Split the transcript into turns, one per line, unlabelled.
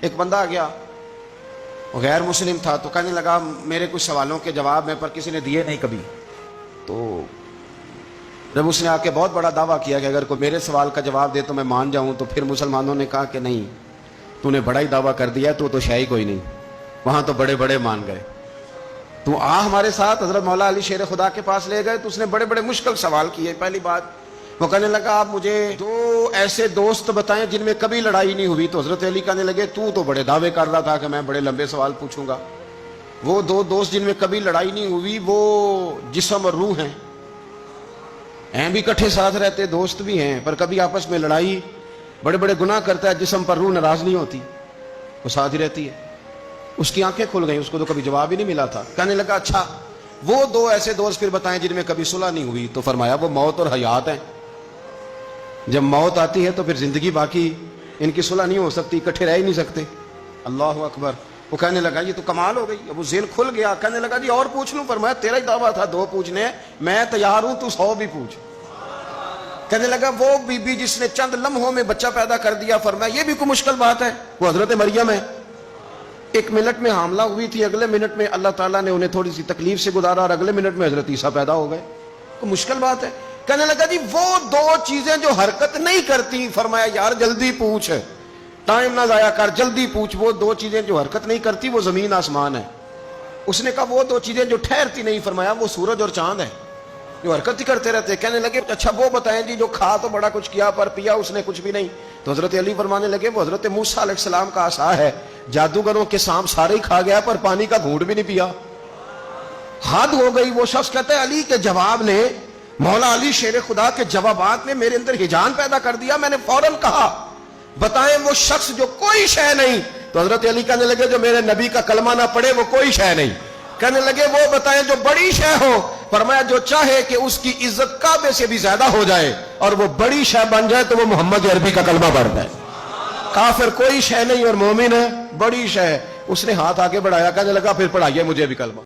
ایک بندہ آ گیا، وہ غیر مسلم تھا، تو کہنے لگا میرے کچھ سوالوں کے جواب میں پر کسی نے دیے نہیں کبھی. تو جب اس نے آ کے بہت بڑا دعویٰ کیا کہ اگر کوئی میرے سوال کا جواب دے تو میں مان جاؤں، تو پھر مسلمانوں نے کہا کہ نہیں، تو نے بڑا ہی دعویٰ کر دیا، تو شے ہی کوئی نہیں، وہاں تو بڑے بڑے مان گئے. تو ہمارے ساتھ حضرت مولا علی شیر خدا کے پاس لے گئے، تو اس نے بڑے بڑے مشکل سوال کیے. پہلی بات وہ کہنے لگا آپ مجھے 2 ایسے دوست بتائیں جن میں کبھی لڑائی نہیں ہوئی. تو حضرت علی کہنے لگے تو بڑے دعوے کر رہا تھا کہ میں بڑے لمبے سوال پوچھوں گا. وہ 2 دوست جن میں کبھی لڑائی نہیں ہوئی وہ جسم اور روح ہیں بھی کٹھے ساتھ رہتے، دوست بھی ہیں، پر کبھی آپس میں لڑائی، بڑے بڑے گناہ کرتا ہے جسم پر روح ناراض نہیں ہوتی، وہ ساتھ ہی رہتی ہے. اس کی آنکھیں کھل گئیں، اس کو تو کبھی جواب ہی نہیں ملا تھا. کہنے لگا اچھا وہ 2 ایسے دوست پھر بتائیں جن میں کبھی صلح نہیں ہوئی. تو فرمایا وہ موت اور حیات ہیں. جب موت آتی ہے تو پھر زندگی باقی ان کی صلح نہیں ہو سکتی، اکٹھے رہ ہی نہیں سکتے. اللہ اکبر. وہ کہنے لگا یہ تو کمال ہو گئی. اب وہ ذہن کھل گیا. کہنے لگا جی اور پوچھ لوں؟ فرمایا تیرا ہی دعویٰ تھا 2 پوچھنے، میں تیار ہوں، تو 100 بھی پوچھ. کہنے لگا وہ بی بی جس نے چند لمحوں میں بچہ پیدا کر دیا، فرمایا یہ بھی کوئی مشکل بات ہے؟ وہ حضرت مریم ہے. 1 منٹ میں حاملہ ہوئی تھی، اگلے منٹ میں اللہ تعالیٰ نے انہیں تھوڑی سی تکلیف سے گزارا اور اگلے منٹ میں حضرت عیسیٰ پیدا ہو گئے. کوئی مشکل بات ہے؟ کہنے لگا جی وہ 2 چیزیں جو حرکت نہیں کرتی. فرمایا یار جلدی پوچھ، ٹائم نہ ضائع کر، جلدی پوچھ. وہ 2 چیزیں جو حرکت نہیں کرتی وہ زمین آسمان ہے. اس نے کہا وہ 2 چیزیں جو ٹھہرتی نہیں. فرمایا وہ سورج اور چاند ہے جو حرکت ہی کرتے رہتے. کہنے لگے اچھا وہ بتائیں جی جو کھا تو بڑا کچھ کیا پر پیا اس نے کچھ بھی نہیں. تو حضرت علی فرمانے لگے وہ حضرت موسیٰ علیہ السلام کا عصا ہے، جادوگروں کے سانپ سارے ہی کھا گیا پر پانی کا گھونٹ بھی نہیں پیا. حد ہو گئی. وہ شخص کہتا ہے علی کے جواب نے، مولا علی شیر خدا کے جوابات نے میرے اندر ہیجان پیدا کر دیا. میں نے فوراً کہا بتائیں وہ شخص جو کوئی شے نہیں. تو حضرت علی کہنے لگے جو میرے نبی کا کلمہ نہ پڑھے وہ کوئی شے نہیں. کہنے لگے وہ بتائیں جو بڑی شے ہو. فرمایا جو چاہے کہ اس کی عزت کعبے سے بھی زیادہ ہو جائے اور وہ بڑی شے بن جائے تو وہ محمد عربی کا کلمہ پڑھ جائے. کافر کوئی شے نہیں اور مومن ہے بڑی شے. اس نے ہاتھ آگے بڑھایا، کہنے لگا پھر پڑھائیے مجھے بھی کلمہ.